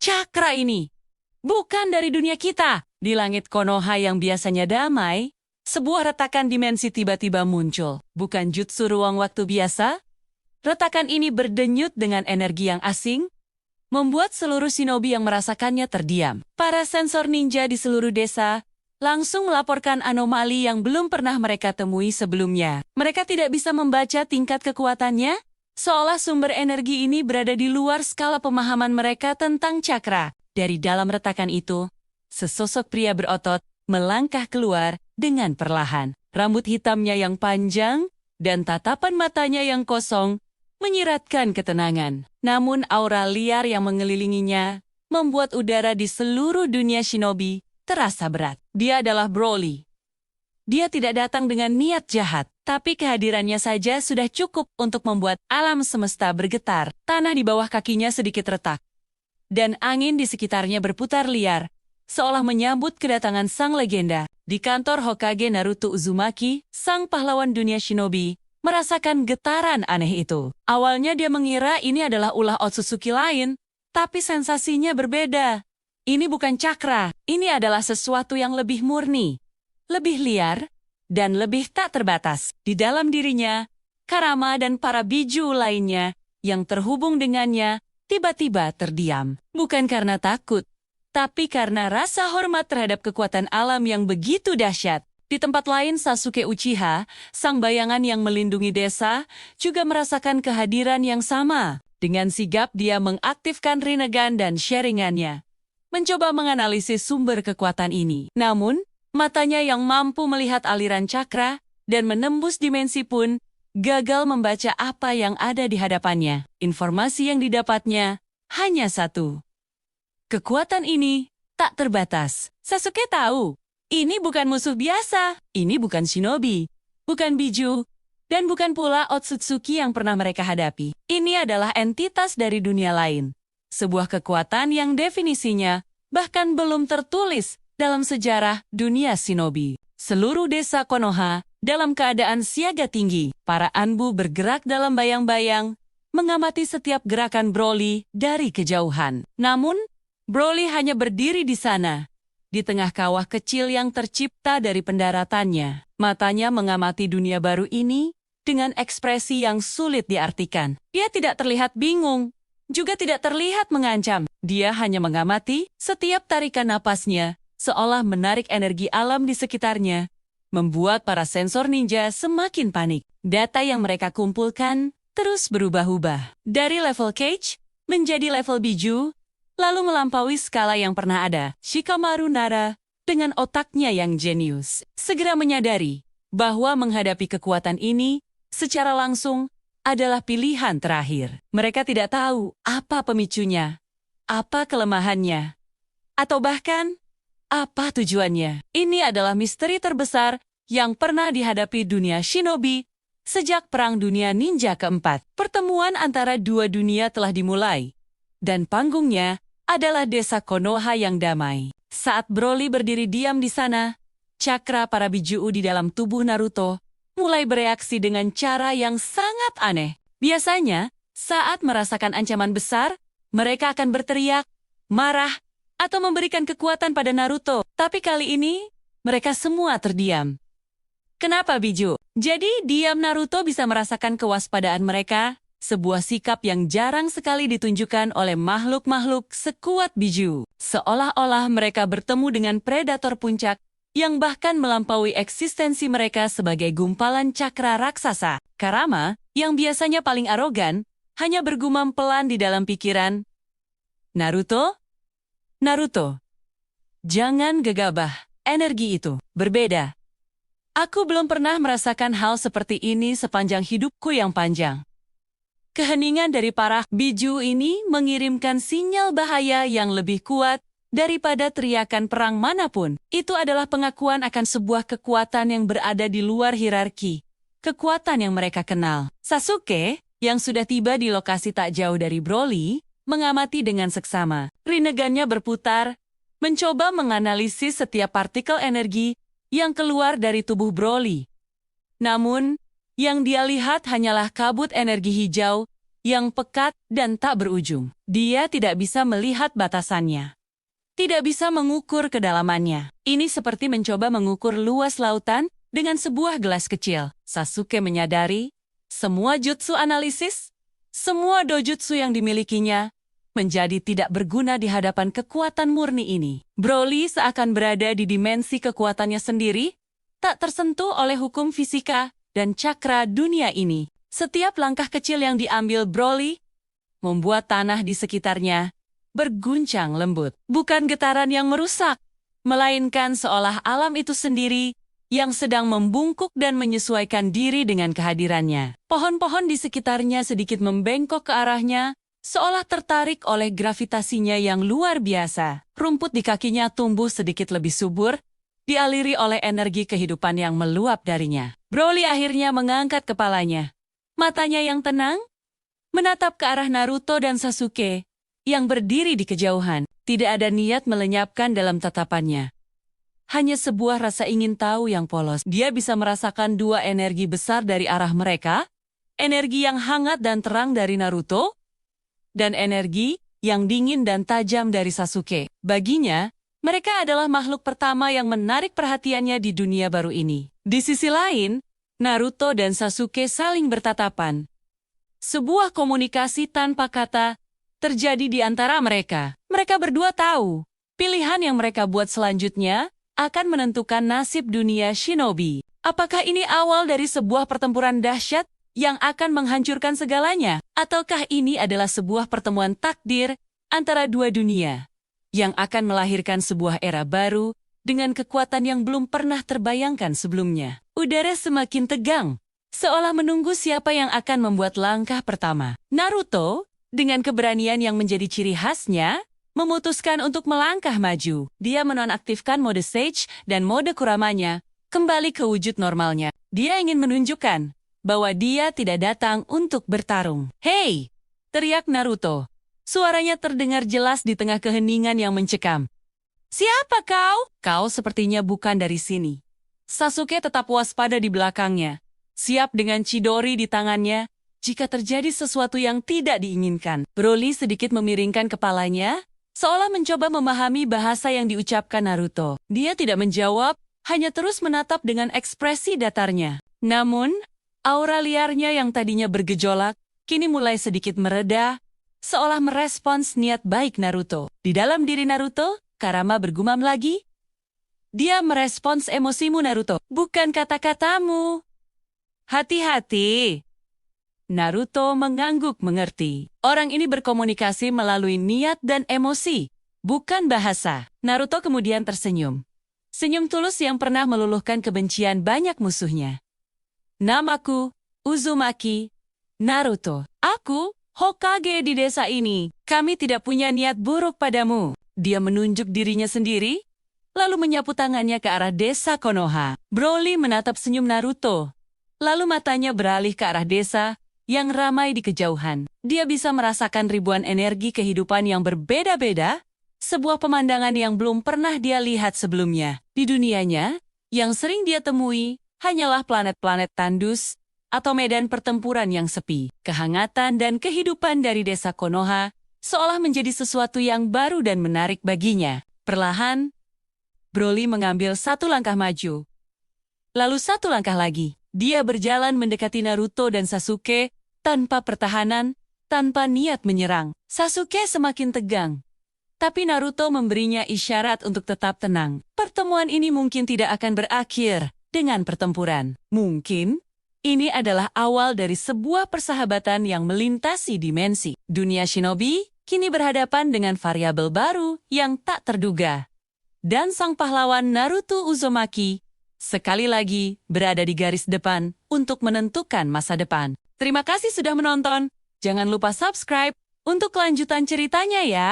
Cakra ini bukan dari dunia kita. Di langit Konoha yang biasanya damai, sebuah retakan dimensi tiba-tiba muncul. Bukan jutsu ruang waktu biasa. Retakan ini berdenyut dengan energi yang asing, membuat seluruh shinobi yang merasakannya terdiam. Para sensor ninja di seluruh desa langsung melaporkan anomali yang belum pernah mereka temui sebelumnya. Mereka tidak bisa membaca tingkat kekuatannya, seolah sumber energi ini berada di luar skala pemahaman mereka tentang cakra. Dari dalam retakan itu, sesosok pria berotot melangkah keluar dengan perlahan. Rambut hitamnya yang panjang dan tatapan matanya yang kosong menyiratkan ketenangan. Namun aura liar yang mengelilinginya membuat udara di seluruh dunia shinobi terasa berat. Dia adalah Broly. Dia tidak datang dengan niat jahat, tapi kehadirannya saja sudah cukup untuk membuat alam semesta bergetar. Tanah di bawah kakinya sedikit retak, dan angin di sekitarnya berputar liar, seolah menyambut kedatangan sang legenda. Di kantor Hokage Naruto Uzumaki, sang pahlawan dunia shinobi merasakan getaran aneh itu. Awalnya dia mengira ini adalah ulah Otsutsuki lain, tapi sensasinya berbeda. Ini bukan cakra, ini adalah sesuatu yang lebih murni, lebih liar, dan lebih tak terbatas. Di dalam dirinya, Karama dan para biju lainnya yang terhubung dengannya tiba-tiba terdiam. Bukan karena takut, tapi karena rasa hormat terhadap kekuatan alam yang begitu dahsyat. Di tempat lain, Sasuke Uchiha, sang bayangan yang melindungi desa, juga merasakan kehadiran yang sama. Dengan sigap dia mengaktifkan Rinnegan dan Sharingan-nya, mencoba menganalisis sumber kekuatan ini. Namun, matanya yang mampu melihat aliran cakra dan menembus dimensi pun gagal membaca apa yang ada di hadapannya. Informasi yang didapatnya hanya satu. Kekuatan ini tak terbatas. Sasuke tahu, ini bukan musuh biasa, ini bukan shinobi, bukan biju, dan bukan pula Otsutsuki yang pernah mereka hadapi. Ini adalah entitas dari dunia lain. Sebuah kekuatan yang definisinya bahkan belum tertulis dalam sejarah dunia shinobi. Seluruh desa Konoha dalam keadaan siaga tinggi. Para Anbu bergerak dalam bayang-bayang, mengamati setiap gerakan Broly dari kejauhan. Namun, Broly hanya berdiri di sana, di tengah kawah kecil yang tercipta dari pendaratannya. Matanya mengamati dunia baru ini dengan ekspresi yang sulit diartikan. Dia tidak terlihat bingung, juga tidak terlihat mengancam. Dia hanya mengamati setiap tarikan napasnya, seolah menarik energi alam di sekitarnya, membuat para sensor ninja semakin panik. Data yang mereka kumpulkan terus berubah-ubah. Dari level Cage menjadi level Biju, lalu melampaui skala yang pernah ada. Shikamaru Nara, dengan otaknya yang jenius, segera menyadari bahwa menghadapi kekuatan ini secara langsung adalah pilihan terakhir. Mereka tidak tahu apa pemicunya, apa kelemahannya, atau bahkan apa tujuannya. Ini adalah misteri terbesar yang pernah dihadapi dunia shinobi sejak Perang Dunia Ninja keempat. Pertemuan antara dua dunia telah dimulai, dan panggungnya adalah desa Konoha yang damai. Saat Broly berdiri diam di sana, cakra para biju di dalam tubuh Naruto mulai bereaksi dengan cara yang sangat aneh. Biasanya, saat merasakan ancaman besar, mereka akan berteriak, marah, atau memberikan kekuatan pada Naruto. Tapi kali ini, mereka semua terdiam. Kenapa biju? Jadi, diam Naruto bisa merasakan kewaspadaan mereka, sebuah sikap yang jarang sekali ditunjukkan oleh makhluk-makhluk sekuat biju. Seolah-olah mereka bertemu dengan predator puncak yang bahkan melampaui eksistensi mereka sebagai gumpalan cakra raksasa. Karama, yang biasanya paling arogan, hanya bergumam pelan di dalam pikiran. Naruto? Naruto, jangan gegabah. Energi itu berbeda. Aku belum pernah merasakan hal seperti ini sepanjang hidupku yang panjang. Keheningan dari para biju ini mengirimkan sinyal bahaya yang lebih kuat daripada teriakan perang manapun. Itu adalah pengakuan akan sebuah kekuatan yang berada di luar hierarki, kekuatan yang mereka kenal. Sasuke, yang sudah tiba di lokasi tak jauh dari Broly, mengamati dengan seksama. Rinnegan-nya berputar, mencoba menganalisis setiap partikel energi yang keluar dari tubuh Broly. Namun, yang dia lihat hanyalah kabut energi hijau yang pekat dan tak berujung. Dia tidak bisa melihat batasannya. Tidak bisa mengukur kedalamannya. Ini seperti mencoba mengukur luas lautan dengan sebuah gelas kecil. Sasuke menyadari, semua jutsu analisis, semua dojutsu yang dimilikinya, menjadi tidak berguna di hadapan kekuatan murni ini. Broly seakan berada di dimensi kekuatannya sendiri, tak tersentuh oleh hukum fisika dan cakra dunia ini. Setiap langkah kecil yang diambil Broly membuat tanah di sekitarnya berguncang lembut. Bukan getaran yang merusak, melainkan seolah alam itu sendiri yang sedang membungkuk dan menyesuaikan diri dengan kehadirannya. Pohon-pohon di sekitarnya sedikit membengkok ke arahnya, seolah tertarik oleh gravitasinya yang luar biasa. Rumput di kakinya tumbuh sedikit lebih subur, dialiri oleh energi kehidupan yang meluap darinya. Broly akhirnya mengangkat kepalanya. Matanya yang tenang menatap ke arah Naruto dan Sasuke yang berdiri di kejauhan. Tidak ada niat melenyapkan dalam tatapannya. Hanya sebuah rasa ingin tahu yang polos. Dia bisa merasakan dua energi besar dari arah mereka, energi yang hangat dan terang dari Naruto, dan energi yang dingin dan tajam dari Sasuke. Baginya, mereka adalah makhluk pertama yang menarik perhatiannya di dunia baru ini. Di sisi lain, Naruto dan Sasuke saling bertatapan. Sebuah komunikasi tanpa kata terjadi di antara mereka. Mereka berdua tahu, pilihan yang mereka buat selanjutnya akan menentukan nasib dunia shinobi. Apakah ini awal dari sebuah pertempuran dahsyat yang akan menghancurkan segalanya? Ataukah ini adalah sebuah pertemuan takdir antara dua dunia yang akan melahirkan sebuah era baru dengan kekuatan yang belum pernah terbayangkan sebelumnya? Udara semakin tegang, seolah menunggu siapa yang akan membuat langkah pertama. Naruto, dengan keberanian yang menjadi ciri khasnya, memutuskan untuk melangkah maju. Dia menonaktifkan mode Sage dan mode Kuramanya kembali ke wujud normalnya. Dia ingin menunjukkan bahwa dia tidak datang untuk bertarung. "Hei!" teriak Naruto. Suaranya terdengar jelas di tengah keheningan yang mencekam. "Siapa kau?" "Kau sepertinya bukan dari sini." Sasuke tetap waspada di belakangnya, siap dengan Chidori di tangannya jika terjadi sesuatu yang tidak diinginkan. Broly sedikit memiringkan kepalanya, seolah mencoba memahami bahasa yang diucapkan Naruto. Dia tidak menjawab, hanya terus menatap dengan ekspresi datarnya. Namun, aura liarnya yang tadinya bergejolak, kini mulai sedikit mereda, seolah merespons niat baik Naruto. Di dalam diri Naruto, Kurama bergumam lagi. Dia merespons emosimu Naruto, bukan kata-katamu. Hati-hati. Naruto mengangguk mengerti. Orang ini berkomunikasi melalui niat dan emosi, bukan bahasa. Naruto kemudian tersenyum. Senyum tulus yang pernah meluluhkan kebencian banyak musuhnya. "Namaku Uzumaki Naruto. Aku Hokage di desa ini. Kami tidak punya niat buruk padamu." Dia menunjuk dirinya sendiri, lalu menyapu tangannya ke arah desa Konoha. Broly menatap senyum Naruto, lalu matanya beralih ke arah desa yang ramai di kejauhan. Dia bisa merasakan ribuan energi kehidupan yang berbeda-beda, sebuah pemandangan yang belum pernah dia lihat sebelumnya. Di dunianya, yang sering dia temui hanyalah planet-planet tandus atau medan pertempuran yang sepi. Kehangatan dan kehidupan dari desa Konoha seolah menjadi sesuatu yang baru dan menarik baginya. Perlahan, Broly mengambil satu langkah maju. Lalu satu langkah lagi. Dia berjalan mendekati Naruto dan Sasuke tanpa pertahanan, tanpa niat menyerang. Sasuke semakin tegang, tapi Naruto memberinya isyarat untuk tetap tenang. Pertemuan ini mungkin tidak akan berakhir dengan pertempuran. Mungkin ini adalah awal dari sebuah persahabatan yang melintasi dimensi. Dunia shinobi kini berhadapan dengan variabel baru yang tak terduga. Dan sang pahlawan Naruto Uzumaki sekali lagi berada di garis depan untuk menentukan masa depan. Terima kasih sudah menonton. Jangan lupa subscribe untuk kelanjutan ceritanya ya.